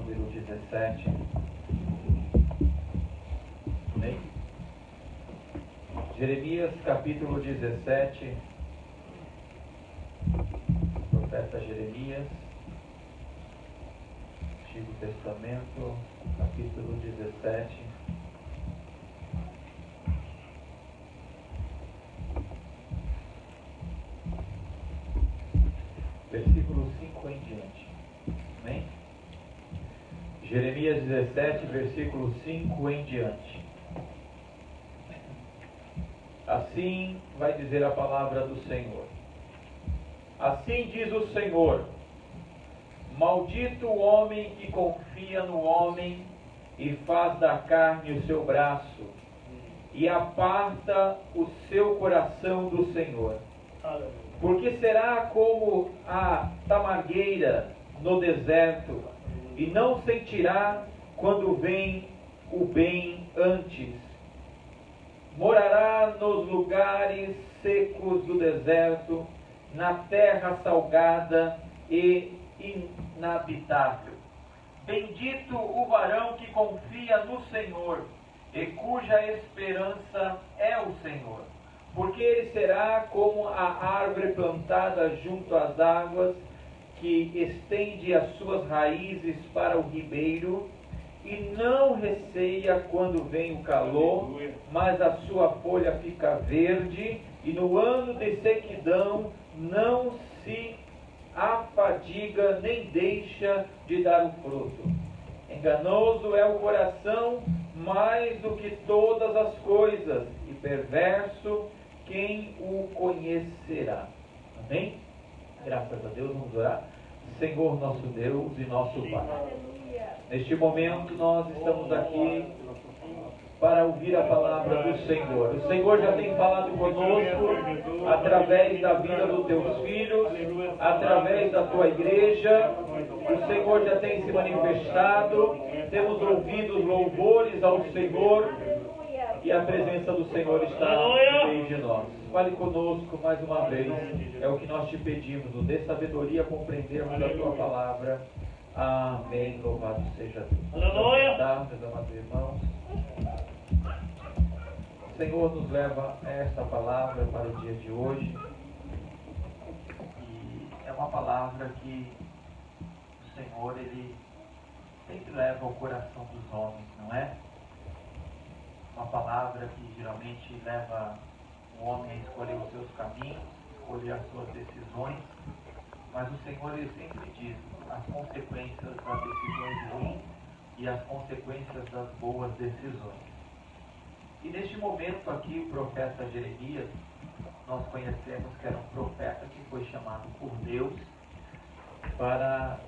número 17. Amém? Jeremias capítulo 17. Profeta Jeremias, Antigo Testamento, capítulo 17. Versículo 5 em diante. Amém? Jeremias 17, versículo 5 em diante. Assim vai dizer a palavra do Senhor. Assim diz o Senhor: maldito o homem que confia no homem e faz da carne o seu braço, e aparta o seu coração do Senhor. Porque será como a tamargueira no deserto, e não sentirá quando vem o bem antes. Morará nos lugares secos do deserto, na terra salgada e inabitável. Bendito o varão que confia no Senhor, e cuja esperança é o Senhor. Porque ele será como a árvore plantada junto às águas, que estende as suas raízes para o ribeiro, e não receia quando vem o calor, mas a sua folha fica verde, e no ano de sequidão não se afadiga nem deixa de dar o fruto. Enganoso é o coração mais do que todas as coisas, e perverso quem o conhecerá. Amém? Graças a Deus, vamos orar. Senhor nosso Deus e nosso Pai, neste momento nós estamos aqui para ouvir a palavra do Senhor. O Senhor já tem falado conosco através da vida dos teus filhos, através da tua igreja. O Senhor já tem se manifestado, temos ouvido os louvores ao Senhor, e a presença do Senhor está no meio de nós. Fale conosco mais uma vez, é o que nós te pedimos, nos dê sabedoria a compreendermos a tua palavra. Amém, louvado seja Deus. Aleluia. Meus amados irmãos, o Senhor nos leva a esta palavra para o dia de hoje, e é uma palavra que o Senhor, Ele sempre leva ao coração dos homens, não é? Uma palavra que geralmente leva o homem a escolher os seus caminhos, escolher as suas decisões, mas o Senhor, Ele sempre diz as consequências das decisões ruins e as consequências das boas decisões. E neste momento aqui, o profeta Jeremias, nós conhecemos que era um profeta que foi chamado por Deus para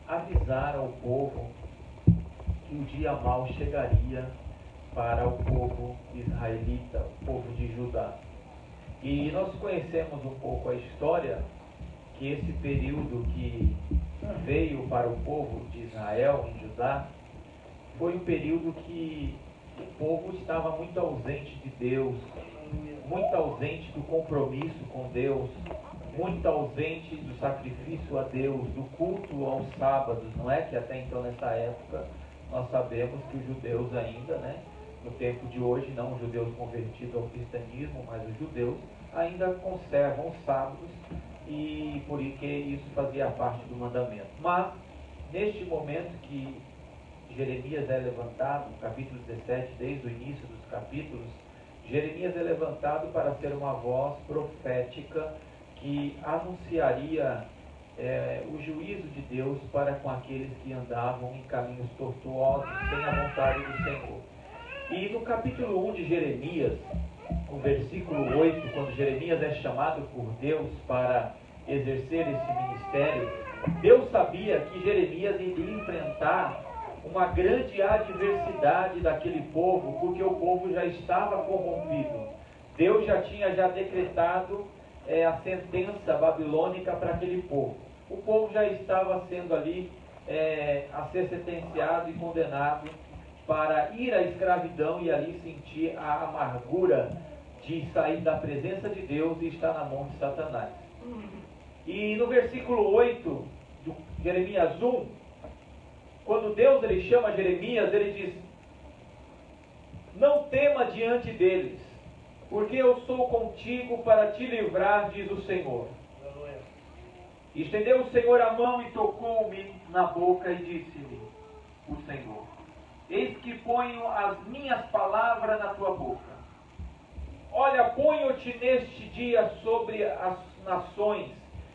avisar ao povo que o dia mau chegaria para o povo israelita, o povo de Judá. E nós conhecemos um pouco a história, que esse período que veio para o povo de Israel, em Judá, foi um período que o povo estava muito ausente de Deus, muito ausente do compromisso com Deus, muito ausente do sacrifício a Deus, do culto aos sábados, não é? Que até então, nessa época, nós sabemos que os judeus ainda, né? No tempo de hoje, não os judeus convertidos ao cristianismo, mas os judeus ainda conservam os sábados, e por isso que isso fazia parte do mandamento. Mas, neste momento que Jeremias é levantado, no capítulo 17, desde o início dos capítulos, Jeremias é levantado para ser uma voz profética que anunciaria o juízo de Deus para com aqueles que andavam em caminhos tortuosos, sem a vontade do Senhor. E no capítulo 1 de Jeremias, no versículo 8, quando Jeremias é chamado por Deus para exercer esse ministério, Deus sabia que Jeremias iria enfrentar uma grande adversidade daquele povo, porque o povo já estava corrompido. Deus já tinha decretado a sentença babilônica para aquele povo. O povo já estava sendo ali a ser sentenciado e condenado para ir à escravidão e ali sentir a amargura de sair da presença de Deus e estar na mão de Satanás. E no versículo 8 de Jeremias 1, quando Deus ele chama Jeremias, ele diz: não tema diante deles, porque eu sou contigo para te livrar, diz o Senhor. E estendeu o Senhor a mão e tocou-me na boca e disse-me o Senhor: eis que ponho as minhas palavras na tua boca. Olha, ponho-te neste dia sobre as nações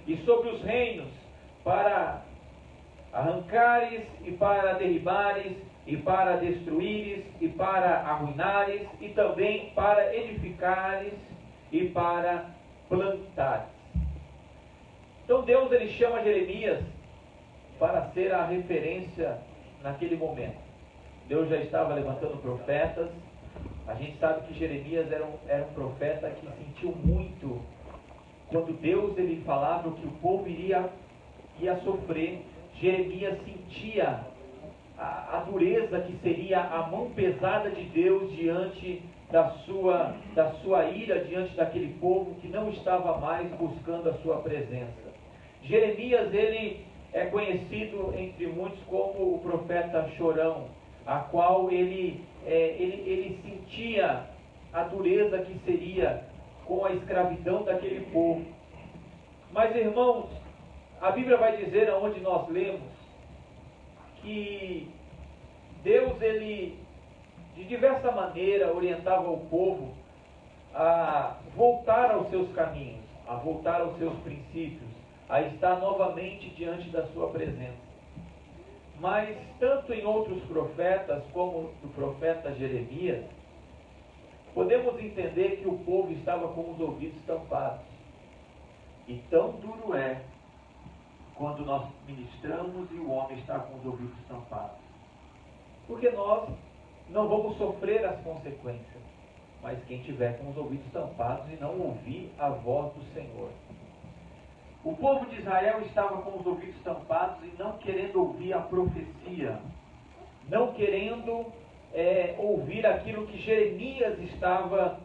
e sobre os reinos, para arrancares e para derribares, e para destruíres e para arruinares, e também para edificares e para plantares. Então Deus ele chama Jeremias para ser a referência naquele momento. Deus já estava levantando profetas. A gente sabe que Jeremias era um profeta que sentiu muito quando Deus ele falava que o povo ia sofrer. Jeremias sentia a dureza que seria a mão pesada de Deus diante da sua ira, diante daquele povo que não estava mais buscando a sua presença. Jeremias ele é conhecido entre muitos como o profeta chorão, a qual ele sentia a dureza que seria com a escravidão daquele povo. Mas, irmãos, a Bíblia vai dizer, aonde nós lemos, que Deus, ele, de diversa maneira, orientava o povo a voltar aos seus caminhos, a voltar aos seus princípios, a estar novamente diante da sua presença. Mas, tanto em outros profetas, como no profeta Jeremias, podemos entender que o povo estava com os ouvidos tampados. E tão duro é quando nós ministramos e o homem está com os ouvidos tampados. Porque nós não vamos sofrer as consequências, mas quem tiver com os ouvidos tampados e não ouvir a voz do Senhor. O povo de Israel estava com os ouvidos tampados e não querendo ouvir a profecia, não querendo ouvir aquilo que Jeremias estava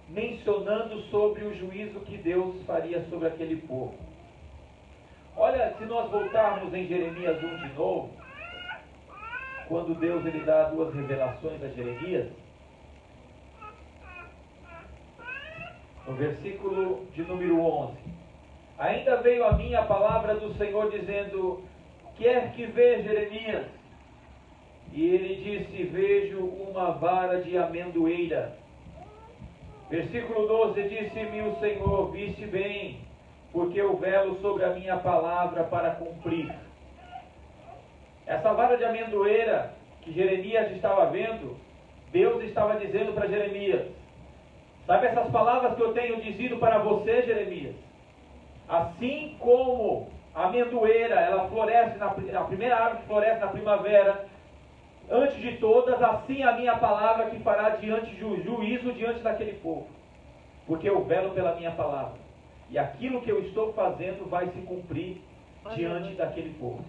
mencionando sobre o juízo que Deus faria sobre aquele povo. Olha, se nós voltarmos em Jeremias 1 de novo, quando Deus ele dá duas revelações a Jeremias, no versículo de número 11: ainda veio a mim a palavra do Senhor dizendo: quer que veja, Jeremias? E ele disse: vejo uma vara de amendoeira. Versículo 12: disse-me o Senhor: viste bem, porque eu velo sobre a minha palavra para cumprir. Essa vara de amendoeira que Jeremias estava vendo, Deus estava dizendo para Jeremias: sabe essas palavras que eu tenho dizido para você, Jeremias? Assim como a amendoeira, ela floresce, a primeira árvore que floresce na primavera, antes de todas, assim a minha palavra que fará diante juízo diante daquele povo. Porque eu velo pela minha palavra. E aquilo que eu estou fazendo vai se cumprir diante daquele povo.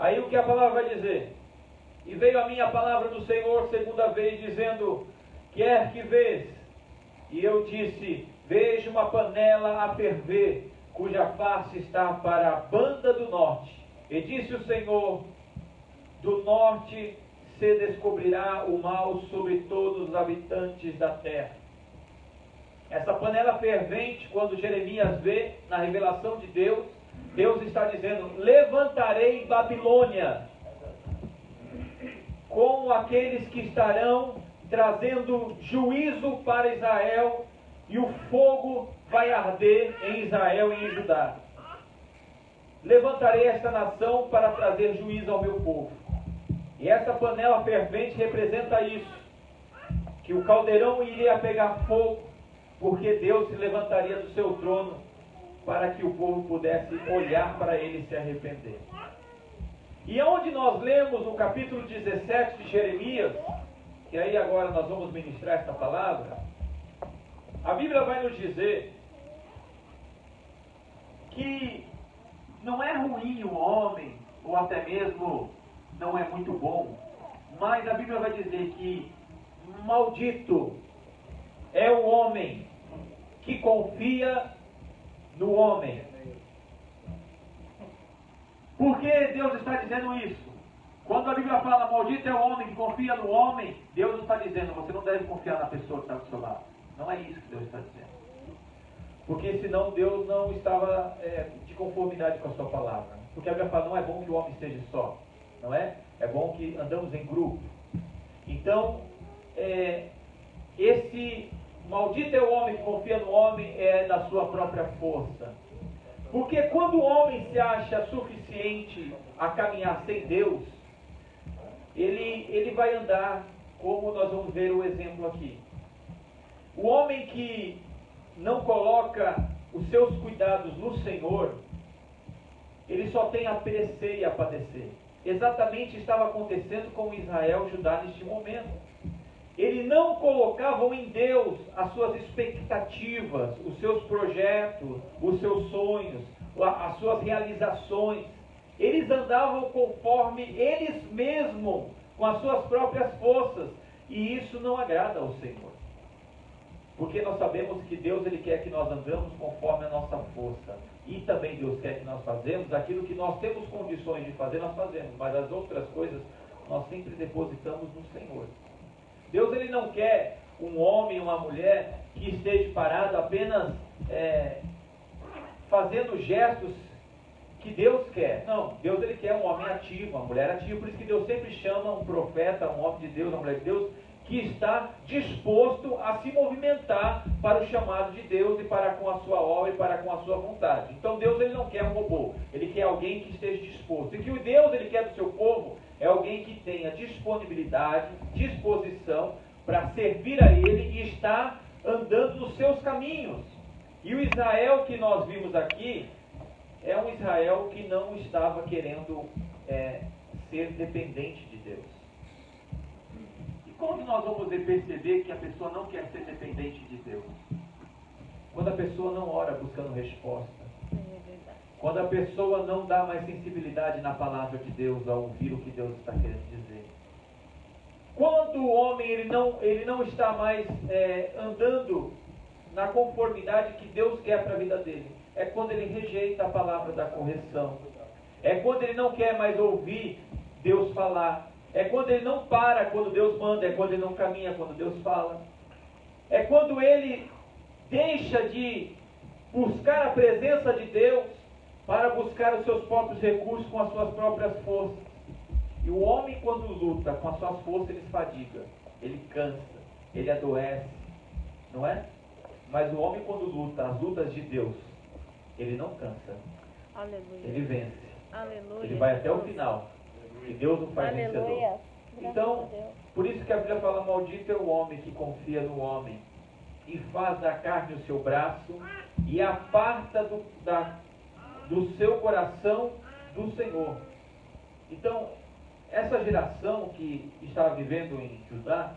Aí o que a palavra vai dizer? E veio a minha palavra do Senhor segunda vez, dizendo: quer que vês? E eu disse: vejo uma panela a ferver, cuja face está para a banda do norte. E disse o Senhor: do norte se descobrirá o mal sobre todos os habitantes da terra. Essa panela fervente, quando Jeremias vê na revelação de Deus, Deus está dizendo: levantarei Babilônia com aqueles que estarão trazendo juízo para Israel, e o fogo vai arder em Israel e em Judá. Levantarei esta nação para trazer juízo ao meu povo. E essa panela fervente representa isso, que o caldeirão iria pegar fogo, porque Deus se levantaria do seu trono para que o povo pudesse olhar para ele e se arrepender. E onde nós lemos no capítulo 17 de Jeremias, que aí agora nós vamos ministrar esta palavra, a Bíblia vai nos dizer que não é ruim o homem, ou até mesmo não é muito bom, mas a Bíblia vai dizer que maldito é o homem que confia no homem. Por Por que Deus está dizendo isso? Quando a Bíblia fala, maldito é o homem que confia no homem, Deus está dizendo, você não deve confiar na pessoa que está do seu lado. Não é isso que Deus está dizendo. Porque senão Deus não estava de conformidade com a sua palavra. Porque a Bíblia fala, não é bom que o homem esteja só. Não é? É bom que andamos em grupo. Então, esse maldito é o homem que confia no homem é da sua própria força. Porque quando o homem se acha suficiente a caminhar sem Deus, ele vai andar como nós vamos ver o exemplo aqui. O homem que não coloca os seus cuidados no Senhor, ele só tem a perecer e a padecer. Exatamente estava acontecendo com Israel e Judá neste momento. Eles não colocavam em Deus as suas expectativas, os seus projetos, os seus sonhos, as suas realizações. Eles andavam conforme eles mesmos, com as suas próprias forças. E isso não agrada ao Senhor. Porque nós sabemos que Deus ele quer que nós andamos conforme a nossa força. E também Deus quer que nós fazemos aquilo que nós temos condições de fazer, nós fazemos. Mas as outras coisas nós sempre depositamos no Senhor. Deus ele não quer um homem, uma mulher que esteja parado apenas fazendo gestos que Deus quer. Não, Deus ele quer um homem ativo, uma mulher ativa. Por isso que Deus sempre chama um profeta, um homem de Deus, uma mulher de Deus, que está disposto a se movimentar para o chamado de Deus e para com a sua obra e para com a sua vontade. Então Deus ele não quer um robô, ele quer alguém que esteja disposto. E que o Deus ele quer do seu povo é alguém que tenha disponibilidade, disposição para servir a ele e estar andando nos seus caminhos. E o Israel que nós vimos aqui é um Israel que não estava querendo ser dependente de Deus. Como nós vamos perceber que a pessoa não quer ser dependente de Deus? Quando a pessoa não ora buscando resposta. Quando a pessoa não dá mais sensibilidade na palavra de Deus ao ouvir o que Deus está querendo dizer. Quando o homem ele não está mais andando na conformidade que Deus quer para a vida dele. É quando ele rejeita a palavra da correção. É quando ele não quer mais ouvir Deus falar. É quando ele não para quando Deus manda, é quando ele não caminha quando Deus fala. É quando ele deixa de buscar a presença de Deus para buscar os seus próprios recursos com as suas próprias forças. E o homem quando luta com as suas forças, ele fadiga, ele cansa, ele adoece, não é? Mas o homem quando luta as lutas de Deus, ele não cansa. Aleluia. Ele vence. Aleluia. Ele vai até o final. E Deus o faz vencedor. Então, por isso que a Bíblia fala, maldito é o homem que confia no homem e faz da carne o seu braço e aparta do seu coração do Senhor. Então, essa geração que estava vivendo em Judá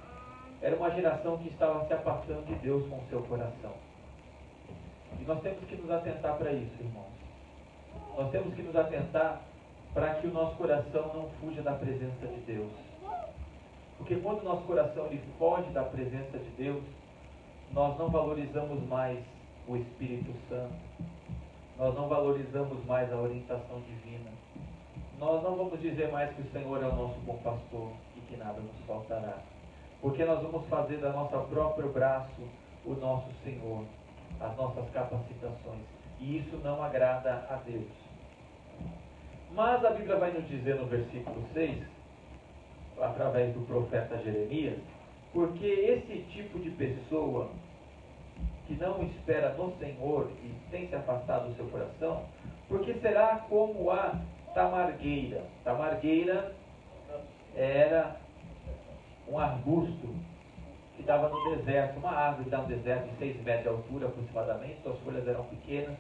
era uma geração que estava se apartando de Deus com o seu coração. E nós temos que nos atentar para isso, irmãos. Nós temos que nos atentar para que o nosso coração não fuja da presença de Deus. Porque quando o nosso coração ele foge da presença de Deus, nós não valorizamos mais o Espírito Santo. Nós não valorizamos mais a orientação divina. Nós não vamos dizer mais que o Senhor é o nosso bom pastor e que nada nos faltará. Porque nós vamos fazer da nossa próprio braço o nosso Senhor, as nossas capacitações. E isso não agrada a Deus. Mas a Bíblia vai nos dizer no versículo 6, através do profeta Jeremias, porque esse tipo de pessoa que não espera no Senhor e tem se afastado do seu coração, porque será como a tamargueira. Tamargueira era um arbusto que dava no deserto, uma árvore que dava no deserto de 6 metros de altura aproximadamente, suas folhas eram pequenas.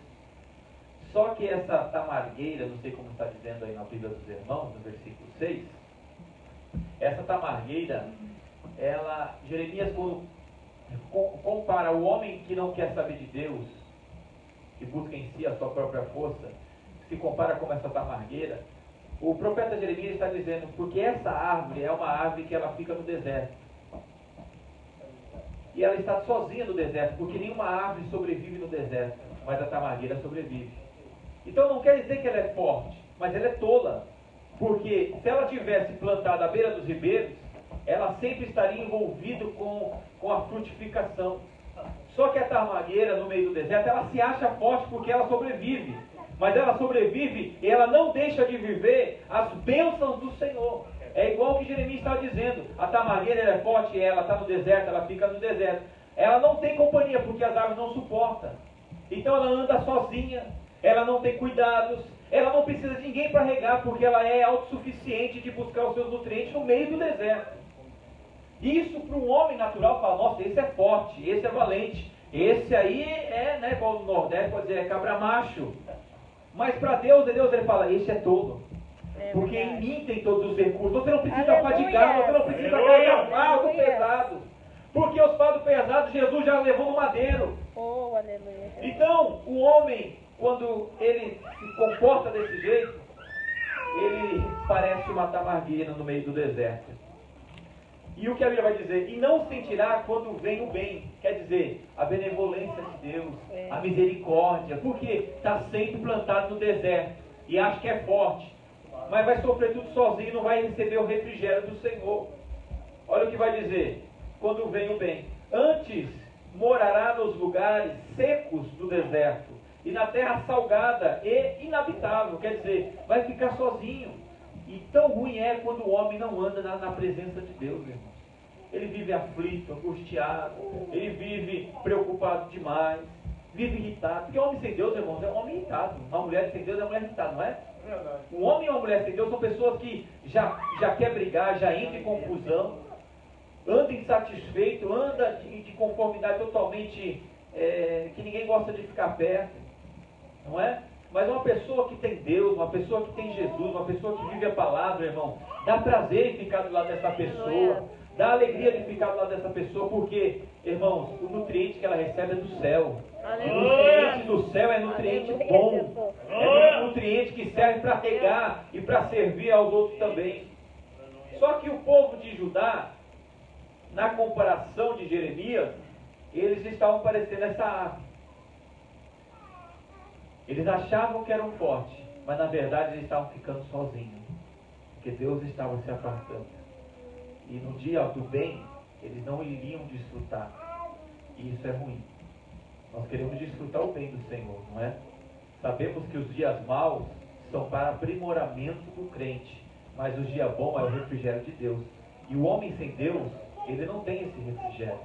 Só que essa tamargueira, não sei como está dizendo aí na Bíblia dos Irmãos, no versículo 6, essa tamargueira, Jeremias compara o homem que não quer saber de Deus, que busca em si a sua própria força, se compara com essa tamargueira. O profeta Jeremias está dizendo, porque essa árvore é uma árvore que ela fica no deserto. E ela está sozinha no deserto, porque nenhuma árvore sobrevive no deserto, mas a tamargueira sobrevive. Então não quer dizer que ela é forte, mas ela é tola. Porque se ela tivesse plantado à beira dos ribeiros, ela sempre estaria envolvida com a frutificação. Só que a tamargueira no meio do deserto, ela se acha forte porque ela sobrevive. Mas ela sobrevive e ela não deixa de viver as bênçãos do Senhor. É igual o que Jeremias estava dizendo. A tamargueira ela é forte, ela está no deserto, ela fica no deserto. Ela não tem companhia porque as árvores não suportam. Então ela anda sozinha, ela não tem cuidados, ela não precisa de ninguém para regar porque ela é autossuficiente de buscar os seus nutrientes no meio do deserto. Isso para um homem natural fala, nossa, esse é forte, esse é valente, esse aí é, né, igual no Nordeste pode dizer, é cabra macho. Mas para Deus ele fala, esse é todo. Porque em mim tem todos os recursos. Você não precisa fadigar, você não precisa carregar fardo pesado. Porque os fardos pesados Jesus já levou no madeiro. Oh, aleluia. Então, o homem, quando ele se comporta desse jeito, ele parece uma tamargueira no meio do deserto. E o que a Bíblia vai dizer? E não sentirá quando vem o bem. Quer dizer, a benevolência de Deus, a misericórdia. Porque está sempre plantado no deserto. E acha que é forte. Mas vai sofrer tudo sozinho e não vai receber o refrigério do Senhor. Olha o que vai dizer. Quando vem o bem. Antes morará nos lugares secos do deserto. E na terra salgada e inabitável. Quer dizer, vai ficar sozinho. E tão ruim é quando o homem não anda na presença de Deus, irmão. Ele vive aflito, angustiado, ele vive preocupado demais, vive irritado. Porque homem sem Deus, irmãos, é um homem irritado. Uma mulher sem Deus é uma mulher irritada, não é? Um homem e uma mulher sem Deus são pessoas que já quer brigar, já entra em confusão, anda insatisfeito, anda de conformidade totalmente que ninguém gosta de ficar perto, não é? Mas uma pessoa que tem Deus, uma pessoa que tem Jesus, uma pessoa que vive a palavra, irmão, dá prazer em ficar do lado dessa pessoa, dá alegria de ficar do lado dessa pessoa, porque, irmãos, o nutriente que ela recebe é do céu. O nutriente do céu é nutriente bom, é nutriente que serve para regar e para servir aos outros também. Só que o povo de Judá, na comparação de Jeremias, eles estavam parecendo essa árvore. Eles achavam que eram fortes, mas na verdade eles estavam ficando sozinhos, porque Deus estava se afastando. E no dia do bem, eles não iriam desfrutar. E isso é ruim. Nós queremos desfrutar o bem do Senhor, não é? Sabemos que os dias maus são para aprimoramento do crente, mas o dia bom é o refrigério de Deus. E o homem sem Deus, ele não tem esse refrigério.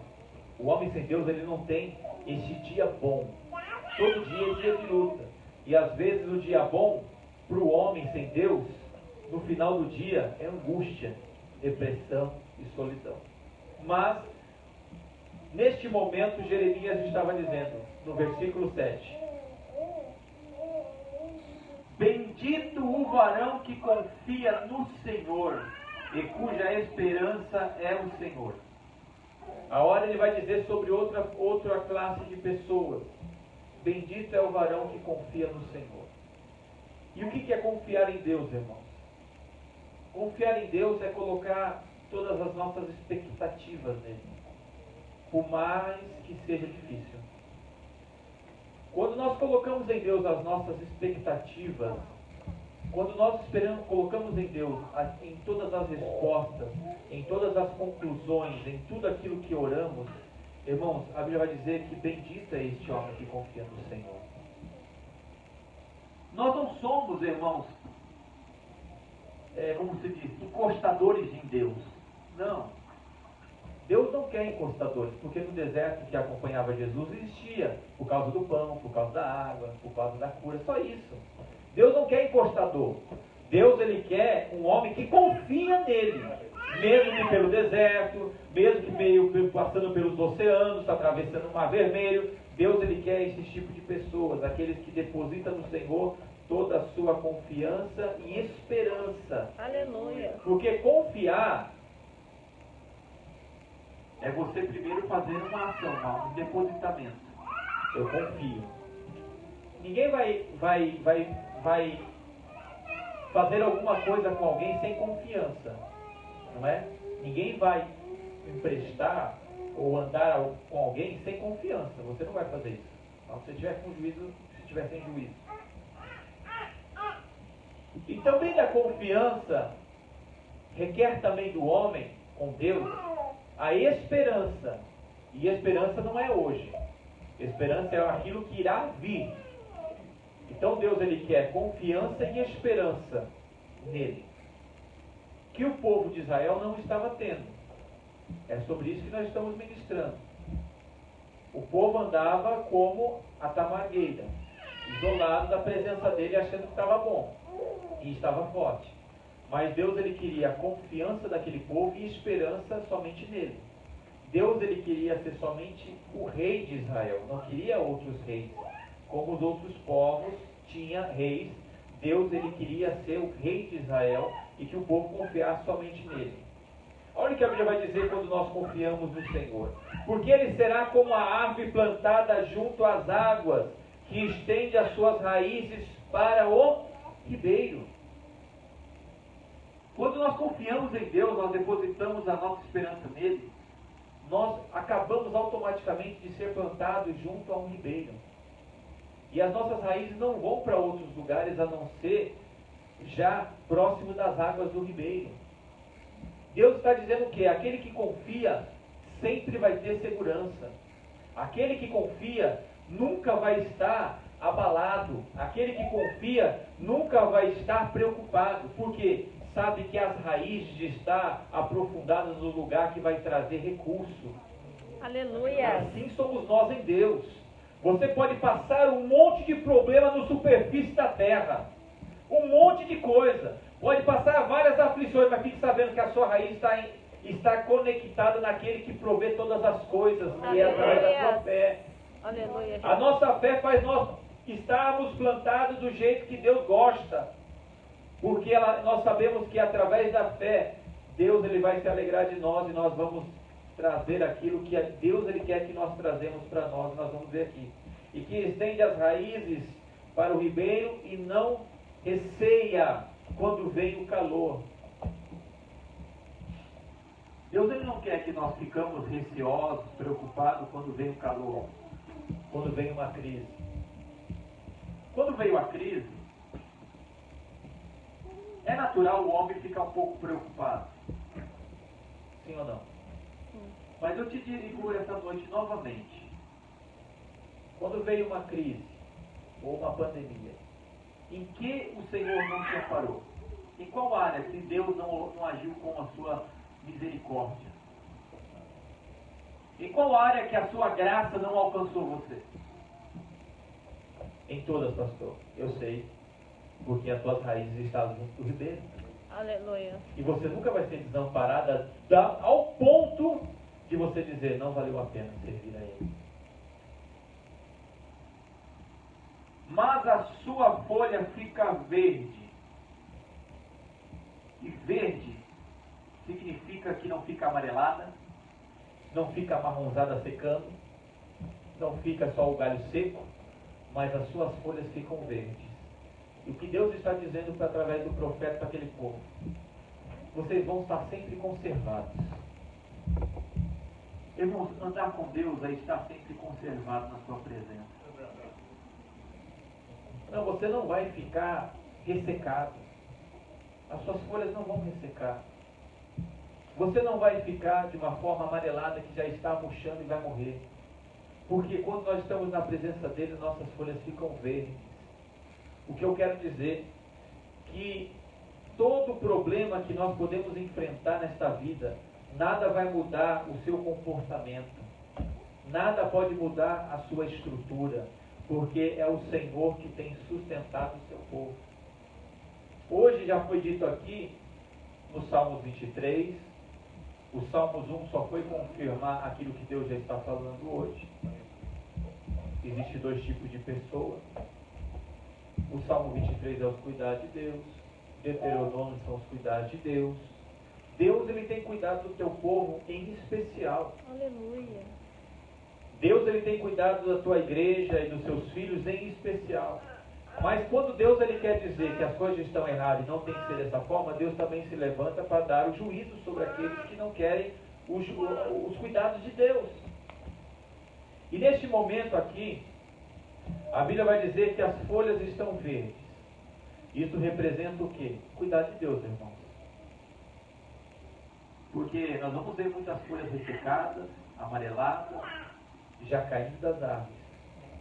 O homem sem Deus, ele não tem esse dia bom. Todo dia é dia de luta. E às vezes o dia bom, para o homem sem Deus, no final do dia, é angústia, depressão e solidão. Mas, neste momento, Jeremias estava dizendo, no versículo 7, bendito o varão que confia no Senhor e cuja esperança é o Senhor. Agora ele vai dizer sobre outra classe de pessoas. Bendito é o varão que confia no Senhor. E o que é confiar em Deus, irmãos? Confiar em Deus é colocar todas as nossas expectativas nele, por mais que seja difícil. Quando nós colocamos em Deus as nossas expectativas, quando nós colocamos em Deus em todas as respostas, em todas as conclusões, em tudo aquilo que oramos, irmãos, a Bíblia vai dizer que bendito é este homem que confia no Senhor. Nós não somos, irmãos, como se diz, encostadores em Deus. Não. Deus não quer encostadores, porque no deserto que acompanhava Jesus existia, por causa do pão, por causa da água, por causa da cura, só isso. Deus não quer encostador. Deus, ele quer um homem que confia nele, mesmo que pelo deserto, mesmo que passando pelos oceanos, atravessando o Mar Vermelho. Deus, ele quer esse tipo de pessoas, aqueles que depositam no Senhor toda a sua confiança e esperança. Aleluia. Porque confiar é você primeiro fazer uma ação, um depositamento. Eu confio. Ninguém vai fazer alguma coisa com alguém sem confiança, não é? Ninguém vai emprestar ou andar com alguém sem confiança. Você não vai fazer isso. Então, se você estiver com juízo, se estiver sem juízo. também da confiança requer também do homem com Deus a esperança. E esperança não é hoje. Esperança é aquilo que irá vir. Então Deus ele quer confiança e esperança nele, que o povo de Israel não estava tendo. É sobre isso que nós estamos ministrando. O povo andava como a tamargueira, isolado da presença dele, achando que estava bom e estava forte. Mas Deus ele queria a confiança daquele povo e esperança somente nele. Deus ele queria ser somente o rei de Israel, não queria outros reis. Como os outros povos tinham reis, Deus ele queria ser o rei de Israel e que o povo confiasse somente nele. Olha o que a Bíblia vai dizer quando nós confiamos no Senhor. Porque ele será como a árvore plantada junto às águas, que estende as suas raízes para o ribeiro. Quando nós confiamos em Deus, nós depositamos a nossa esperança nele, nós acabamos automaticamente de ser plantados junto a um ribeiro. E as nossas raízes não vão para outros lugares a não ser já próximo das águas do ribeiro. Deus está dizendo que aquele que confia sempre vai ter segurança. Aquele que confia nunca vai estar abalado. Aquele que confia nunca vai estar preocupado. Porque sabe que as raízes estão aprofundadas no lugar que vai trazer recurso. Aleluia. Assim somos nós em Deus. Você pode passar um monte de problema na superfície da terra. Um monte de coisa. Pode passar várias aflições, mas fique sabendo que a sua raiz está conectada naquele que provê todas as coisas, que é através da sua fé. Aleluia. A nossa fé faz nós estarmos plantados do jeito que Deus gosta. Porque nós sabemos que através da fé, Deus ele vai se alegrar de nós e nós vamos trazer aquilo que Deus ele quer que nós trazemos para nós. Nós vamos ver aqui. E que estende as raízes para o ribeiro e não receia quando vem o calor. Deus ele não quer que nós ficamos receosos, preocupados quando vem o calor, Quando vem uma crise. Quando veio a crise, é natural o homem ficar um pouco preocupado. Sim ou não? Mas eu te digo essa noite novamente. Quando veio uma crise ou uma pandemia, Em que o Senhor não te amparou? Em qual área que Deus não agiu com a sua misericórdia? Em qual área que a sua graça não alcançou você? em todas, pastor, eu sei, porque as tuas raízes estão junto do ribeiro. Aleluia. E você nunca vai ser desamparada ao ponto de você dizer, não valeu a pena servir a Ele. Mas a sua folha fica verde. E verde significa que não fica amarelada, Não fica amarronzada secando, não fica só o galho seco, mas as suas folhas ficam verdes. E o que Deus está dizendo através do profeta para aquele povo? Vocês vão estar sempre conservados. Irmãos, andar com Deus é estar sempre conservado na sua presença. Não, você não vai ficar ressecado. As suas folhas não vão ressecar. Você não vai ficar de uma forma amarelada que já está murchando e vai morrer. Porque quando nós estamos na presença dele, nossas folhas ficam verdes. O que eu quero dizer que todo problema que nós podemos enfrentar nesta vida, nada vai mudar o seu comportamento. Nada pode mudar a sua estrutura, porque é o Senhor que tem sustentado o seu povo. Hoje já foi dito aqui, no Salmos 23, o Salmos 1 só foi confirmar aquilo que Deus já está falando hoje. Existem dois tipos de pessoas. O Salmo 23 é os cuidados de Deus. Deuteronômio são os cuidados de Deus. Deus ele tem cuidado do teu povo em especial. Aleluia. Deus ele tem cuidado da tua igreja e dos seus filhos em especial. Mas quando Deus ele quer dizer que as coisas estão erradas e não tem que ser dessa forma, Deus também se levanta para dar o juízo sobre aqueles que não querem os cuidados de Deus. E neste momento aqui, a Bíblia vai dizer que as folhas estão verdes. Isso representa o quê? Cuidar de Deus, irmãos. Porque nós vamos ver muitas folhas ressecadas, amareladas, Já caindo das árvores.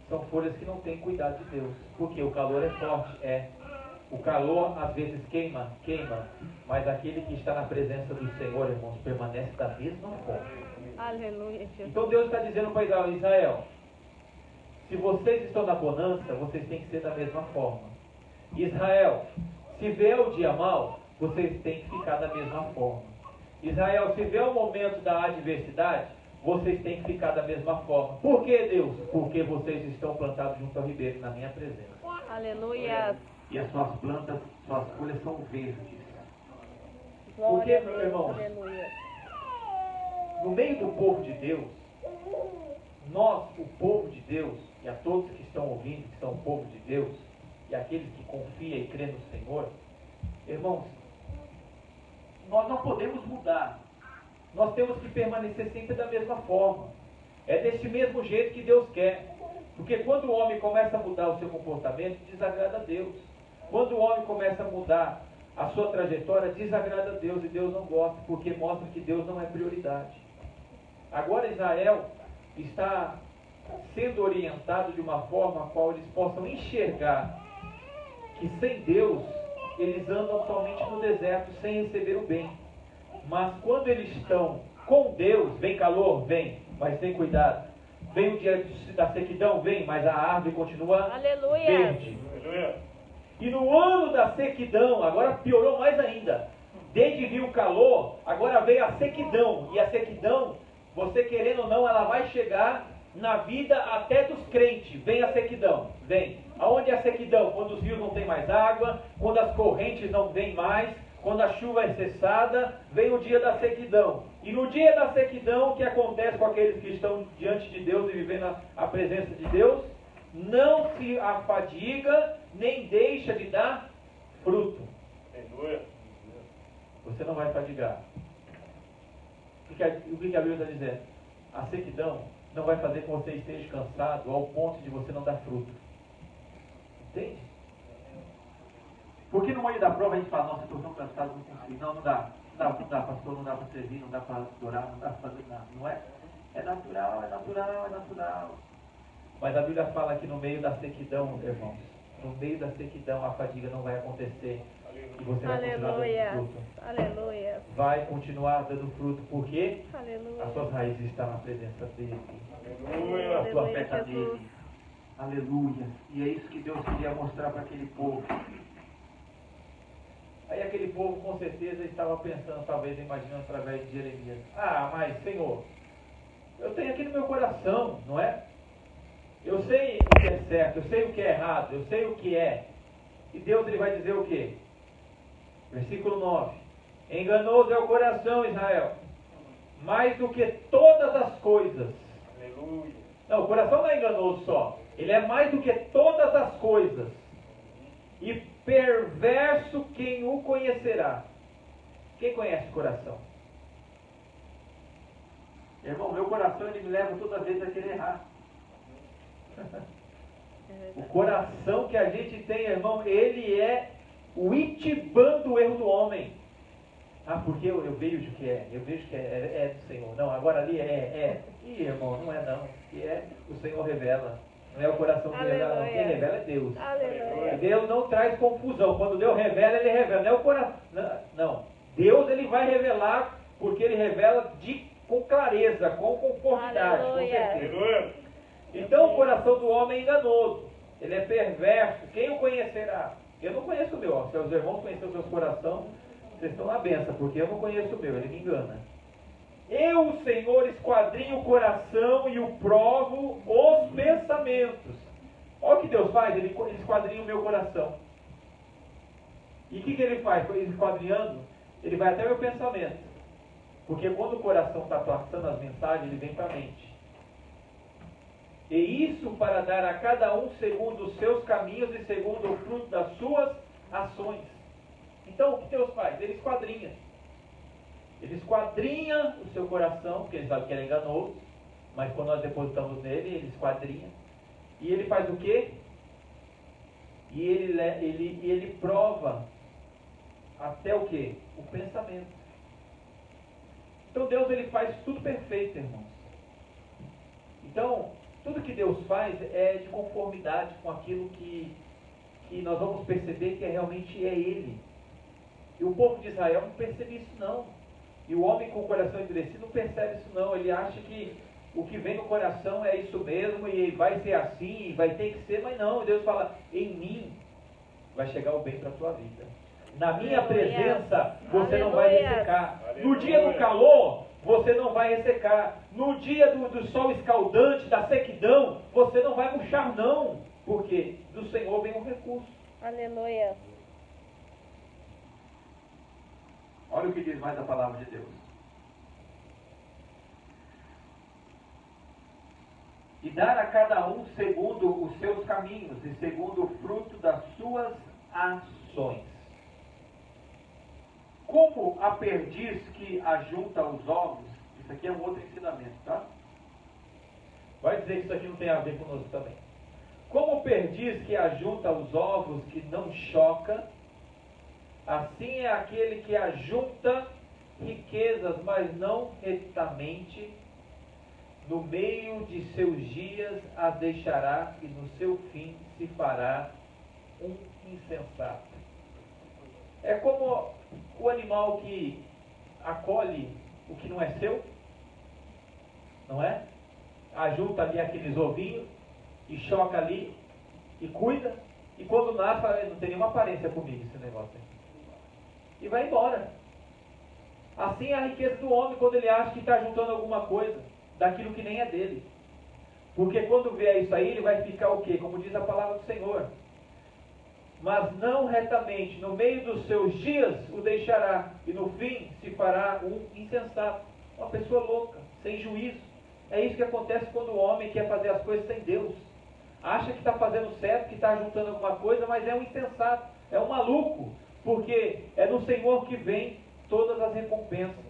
São folhas que não têm cuidado de Deus. Porque o calor é forte, O calor às vezes queima, mas aquele que está na presença do Senhor, irmãos, permanece da mesma forma. Aleluia, Jesus. Então Deus está dizendo para Israel, se vocês estão na bonança, vocês têm que ser da mesma forma. Israel, se vier o dia mau, vocês têm que ficar da mesma forma. Israel, se vier o momento da adversidade, vocês têm que ficar da mesma forma. Por que, Deus? Porque vocês estão plantados junto ao ribeiro, na minha presença. Aleluia. e as suas plantas, suas folhas são verdes. Glória a meu Deus. irmão? Aleluia. No meio do povo de Deus, nós, o povo de Deus, e a todos que estão ouvindo, que são o povo de Deus, e aqueles que confiam e creem no Senhor, irmãos, Nós não podemos mudar. nós temos que permanecer sempre da mesma forma. É desse mesmo jeito que Deus quer. Porque quando o homem começa a mudar o seu comportamento, desagrada a Deus. Quando o homem começa a mudar a sua trajetória, desagrada a Deus, e Deus não gosta, porque mostra que Deus não é prioridade. Agora Israel está sendo orientado de uma forma a qual eles possam enxergar que sem Deus eles andam somente no deserto sem receber o bem. Mas quando eles estão com Deus, vem calor, vem, mas tem cuidado. Vem o dia da sequidão, vem, mas a árvore continua Aleluia. verde. E no ano da sequidão, agora piorou mais ainda. Desde vir o calor, agora veio a sequidão. E a sequidão, você querendo ou não, ela vai chegar na vida até dos crentes. Vem a sequidão, vem. Aonde é a sequidão? Quando os rios não têm mais água, quando as correntes não vêm mais, quando a chuva é cessada, vem o dia da sequidão. E no dia da sequidão, o que acontece com aqueles que estão diante de Deus e vivendo a presença de Deus? Não se afadiga, nem deixa de dar fruto. Você não vai fadigar. O que a Bíblia está dizendo? A sequidão não vai fazer com que você esteja cansado ao ponto de você não dar fruto. Entende? Porque no meio da prova a gente fala, nossa, estou tão cansado, não consigo. Não dá. Não dá, pastor, não dá para servir, não dá para adorar, não dá para fazer nada. Não é? É natural, é natural, é natural. Mas a Bíblia fala que no meio da sequidão, irmãos, no meio da sequidão a fadiga não vai acontecer. E você vai continuar Aleluia. dando fruto. Aleluia. Vai continuar dando fruto, porque Aleluia. as suas raízes estão na presença dele. A sua fé está Jesus. nele. Aleluia. E é isso que Deus queria mostrar para aquele povo. Aí aquele povo com certeza estava pensando, talvez imaginando através de Jeremias. Ah, mas Senhor, eu tenho aqui no meu coração, não é? Eu sei o que é certo, eu sei o que é errado, eu sei o que é. E Deus ele vai dizer o quê? Versículo 9. Enganoso é o coração, Israel, mais do que todas as coisas. Aleluia. Não, o coração não é enganoso só. Ele é mais do que todas as coisas. E perverso quem o conhecerá. Quem conhece o coração? Irmão, meu coração ele me leva toda vez a querer errar. O coração que a gente tem, irmão, ele é o itibã do erro do homem. Ah, porque eu vejo que eu vejo que é do Senhor. Não, agora ali é. Ih, irmão, não é não. Que é o Senhor revela. Não é o coração que revela, não. Quem revela é Deus. Aleluia. Deus não traz confusão. Quando Deus revela, Ele revela. Não é o coração. Não. Deus ele vai revelar porque Ele revela com clareza, com conformidade, com Aleluia. certeza. Aleluia. Então o coração do homem é enganoso. Ele é perverso. Quem o conhecerá? Eu não conheço o meu. Se os irmãos conhecerem o seu coração, vocês estão na benção, porque eu não conheço o meu. Ele me engana. Eu, o Senhor, esquadrinho o coração e o provo os pensamentos. Olha o que Deus faz, Ele esquadrinha o meu coração. E o que ele faz? Ele esquadrinhando, Ele vai até o meu pensamento. Porque quando o coração está passando as mensagens, ele vem para a mente. E isso para dar a cada um segundo os seus caminhos e segundo o fruto das suas ações. Então, o que Deus faz? Ele esquadrinha. Ele esquadrinha o seu coração, porque ele sabe que ele é enganoso, mas quando nós depositamos nele, ele esquadrinha. E ele faz o quê? e ele prova até o quê? O pensamento. Então Deus, ele faz tudo perfeito, irmãos. Então, tudo que Deus faz é de conformidade com aquilo que nós vamos perceber que realmente é Ele. E o povo de Israel não percebe isso não. E o homem com o coração endurecido não percebe isso não. Ele acha que o que vem no coração é isso mesmo, e vai ser assim, e vai ter que ser, mas não. Deus fala, em mim vai chegar o bem para a tua vida. Na minha presença, você não vai ressecar. No dia do calor, você não vai ressecar. No dia do sol escaldante, da sequidão, você não vai murchar não. Porque do Senhor vem um recurso. Aleluia. Olha o que diz mais a palavra de Deus. E dar a cada um segundo os seus caminhos e segundo o fruto das suas ações. Como a perdiz que ajunta os ovos, isso aqui é um outro ensinamento, tá? Vai dizer que isso aqui não tem a ver conosco também. Como perdiz que ajunta os ovos que não choca, assim é aquele que ajunta riquezas, mas não retamente, no meio de seus dias as deixará, e no seu fim se fará um insensato. É como o animal que acolhe o que não é seu, não é? Ajunta ali aqueles ovinhos e choca ali e cuida, e quando nasce fala, não tem nenhuma aparência comigo esse negócio aí. E vai embora. Assim é a riqueza do homem quando ele acha que está juntando alguma coisa daquilo que nem é dele. Porque quando vê isso aí, ele vai ficar o quê? Como diz a palavra do Senhor. Mas não retamente, no meio dos seus dias o deixará, e no fim se fará um insensato, uma pessoa louca, sem juízo. É isso que acontece quando o homem quer fazer as coisas sem Deus. Acha que está fazendo certo, que está juntando alguma coisa, mas é um insensato, é um maluco, porque é do Senhor que vem todas as recompensas.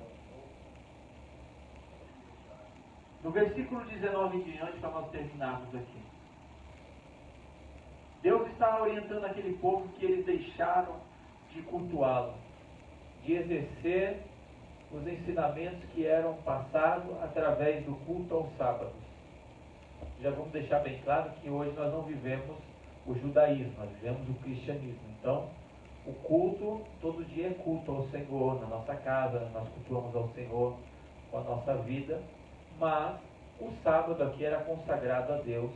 No versículo 19 em diante, para nós terminarmos aqui. Deus está orientando aquele povo que eles deixaram de cultuá-lo, de exercer os ensinamentos que eram passados através do culto aos sábados. Já vamos deixar bem claro que hoje nós não vivemos o judaísmo, nós vivemos o cristianismo. Então, o culto, todo dia é culto ao Senhor, na nossa casa, nós cultuamos ao Senhor com a nossa vida, mas o sábado aqui era consagrado a Deus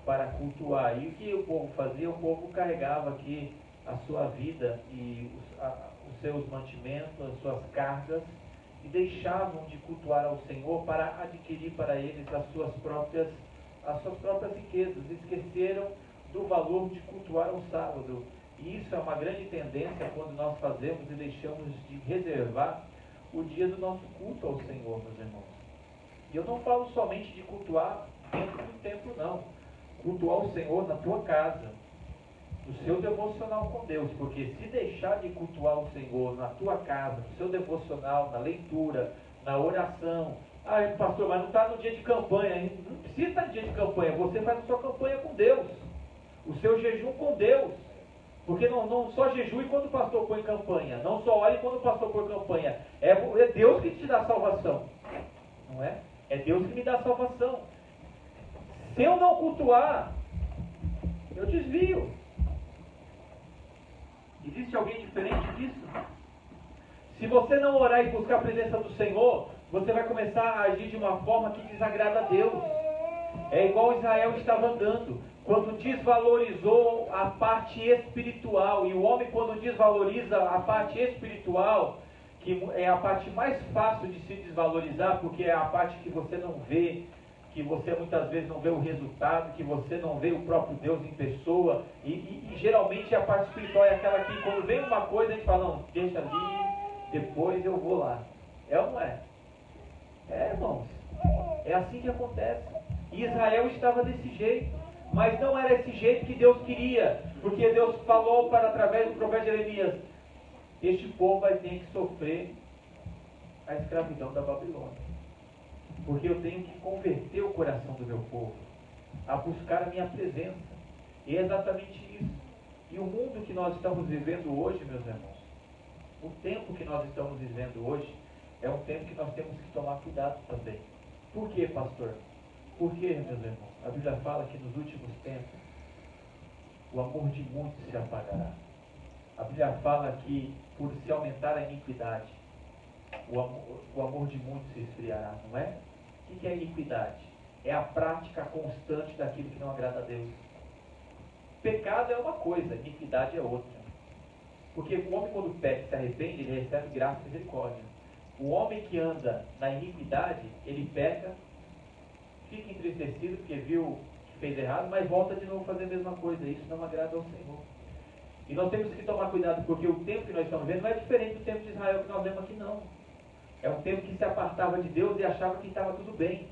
para cultuar. E o que o povo fazia? O povo carregava aqui a sua vida e os seus mantimentos, as suas cargas, e deixavam de cultuar ao Senhor para adquirir para eles as suas próprias riquezas. Esqueceram do valor de cultuar ao sábado. E isso é uma grande tendência quando nós fazemos e deixamos de reservar o dia do nosso culto ao Senhor, meus irmãos. E eu não falo somente de cultuar dentro do templo, não. Cultuar o Senhor na tua casa, no seu devocional com Deus, porque se deixar de cultuar o Senhor na tua casa, no seu devocional, na leitura, na oração, pastor, mas não está no dia de campanha, não precisa estar no dia de campanha, você faz a sua campanha com Deus, o seu jejum com Deus, porque não só jejue quando o pastor põe campanha, não só ore quando o pastor põe campanha, é Deus que te dá salvação, não é? É Deus que me dá salvação. Se eu não cultuar, eu desvio. Existe alguém diferente disso? Se você não orar e buscar a presença do Senhor, você vai começar a agir de uma forma que desagrada a Deus. É igual Israel estava andando, quando desvalorizou a parte espiritual. E o homem, quando desvaloriza a parte espiritual, que é a parte mais fácil de se desvalorizar, porque é a parte que você não vê, que você muitas vezes não vê o resultado, que você não vê o próprio Deus em pessoa, e geralmente a parte espiritual é aquela que quando vem uma coisa a gente fala, não, deixa ali, depois eu vou lá. É ou não é? É, irmãos, é assim que acontece. E Israel estava desse jeito, mas não era esse jeito que Deus queria, porque Deus falou através do profeta Jeremias, este povo vai ter que sofrer a escravidão da Babilônia. Porque eu tenho que converter o coração do meu povo a buscar a minha presença. E é exatamente isso. E o mundo que nós estamos vivendo hoje, meus irmãos, o tempo que nós estamos vivendo hoje, é um tempo que nós temos que tomar cuidado também. Por quê, pastor? Porque, meus irmãos, a Bíblia fala que nos últimos tempos, o amor de muitos se apagará. A Bíblia fala que, por se aumentar a iniquidade, o amor de muitos se esfriará, não é? O que é iniquidade? É a prática constante daquilo que não agrada a Deus. Pecado é uma coisa, iniquidade é outra. Porque o homem, quando peca e se arrepende, ele recebe graça e misericórdia. O homem que anda na iniquidade, ele peca, fica entristecido porque viu que fez errado, mas volta de novo a fazer a mesma coisa. Isso não agrada ao Senhor. E nós temos que tomar cuidado, porque o tempo que nós estamos vendo não é diferente do tempo de Israel que nós vemos aqui, não. É um tempo que se apartava de Deus e achava que estava tudo bem.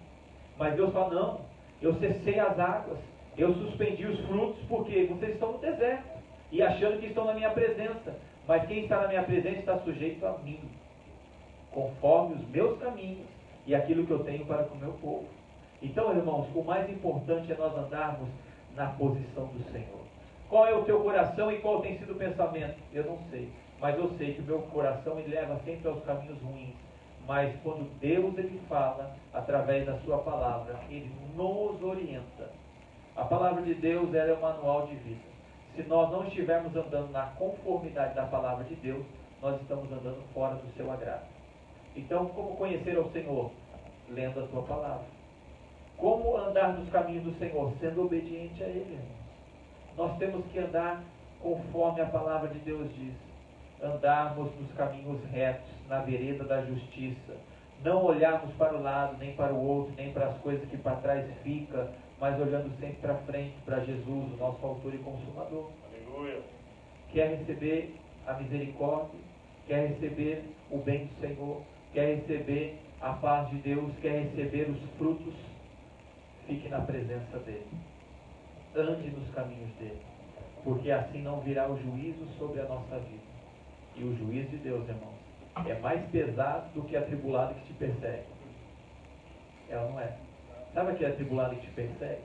Mas Deus fala, não, eu cessei as águas, eu suspendi os frutos, porque vocês estão no deserto, e achando que estão na minha presença. Mas quem está na minha presença está sujeito a mim, conforme os meus caminhos e aquilo que eu tenho para com o meu povo. Então, irmãos, o mais importante é nós andarmos na posição do Senhor. Qual é o teu coração e qual tem sido o pensamento? Eu não sei, mas eu sei que o meu coração ele leva sempre aos caminhos ruins. Mas quando Deus ele fala, através da sua palavra, ele nos orienta. A palavra de Deus ela é o manual de vida. Se nós não estivermos andando na conformidade da palavra de Deus, nós estamos andando fora do seu agrado. Então, como conhecer ao Senhor? Lendo a sua palavra. Como andar nos caminhos do Senhor? Sendo obediente a Ele, irmãos. Nós temos que andar conforme a palavra de Deus diz. Andarmos nos caminhos retos, na vereda da justiça. Não olharmos para o lado, nem para o outro, nem para as coisas que para trás fica, mas olhando sempre para frente, para Jesus, o nosso autor e consumador. Aleluia. Quer receber a misericórdia, quer receber o bem do Senhor, quer receber a paz de Deus, quer receber os frutos, fique na presença dEle. Ande nos caminhos dEle, porque assim não virá o juízo sobre a nossa vida. E o juízo de Deus, irmãos, é mais pesado do que a atribulada que te persegue. Ela não é. Sabe aquele atribulado que te persegue?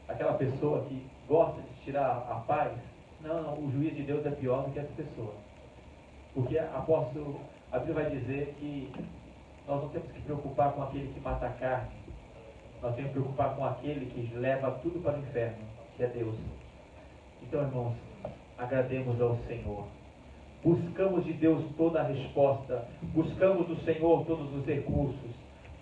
Aquela pessoa que gosta de tirar a paz? Não, o juízo de Deus é pior do que essa pessoa. Porque apóstolo, a Bíblia vai dizer que nós não temos que preocupar com aquele que mata a carne. Nós temos que preocupar com aquele que leva tudo para o inferno, que é Deus. Então, irmãos, agrademos ao Senhor. Buscamos de Deus toda a resposta. Buscamos do Senhor todos os recursos.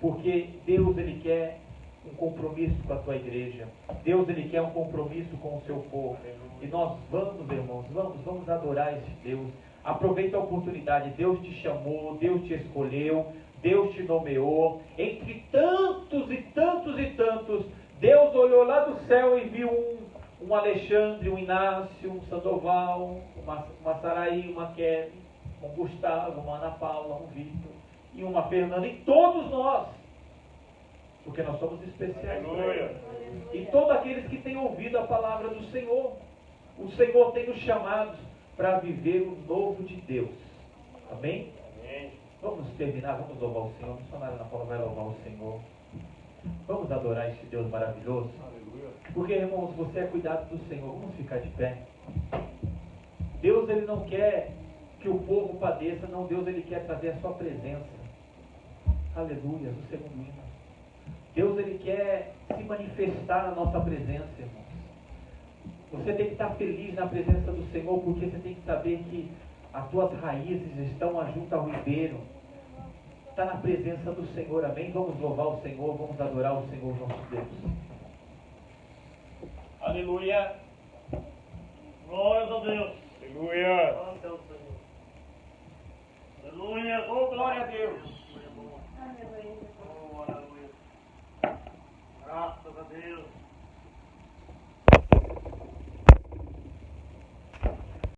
Porque Deus, Ele quer um compromisso com a tua igreja. Deus, Ele quer um compromisso com o seu povo. E nós vamos, irmãos, vamos adorar esse Deus. Aproveita a oportunidade. Deus te chamou, Deus te escolheu, Deus te nomeou. Entre tantos e tantos e tantos, Deus olhou lá do céu e viu um Alexandre, um Inácio, um Sandoval, uma Saraí, uma Kelly, um Gustavo, uma Ana Paula, um Vitor e uma Fernanda, e todos nós, porque nós somos especiais. E todos aqueles que têm ouvido a palavra do Senhor, o Senhor tem nos chamados para viver o novo de Deus. Amém? Amém. Vamos terminar, vamos louvar o Senhor. A missionária Ana Paula vai louvar o Senhor. Vamos adorar esse Deus maravilhoso. Porque, irmãos, você é cuidado do Senhor. Vamos ficar de pé. Deus, Ele não quer que o povo padeça, não. Deus, Ele quer trazer a sua presença. Aleluia, no segundo hino. Deus, Ele quer se manifestar na nossa presença, irmãos. Você tem que estar feliz na presença do Senhor, porque você tem que saber que as tuas raízes estão junto ao ribeiro. Está na presença do Senhor, amém? Vamos louvar o Senhor, vamos adorar o Senhor nosso Deus. Aleluia. Glórias a Deus.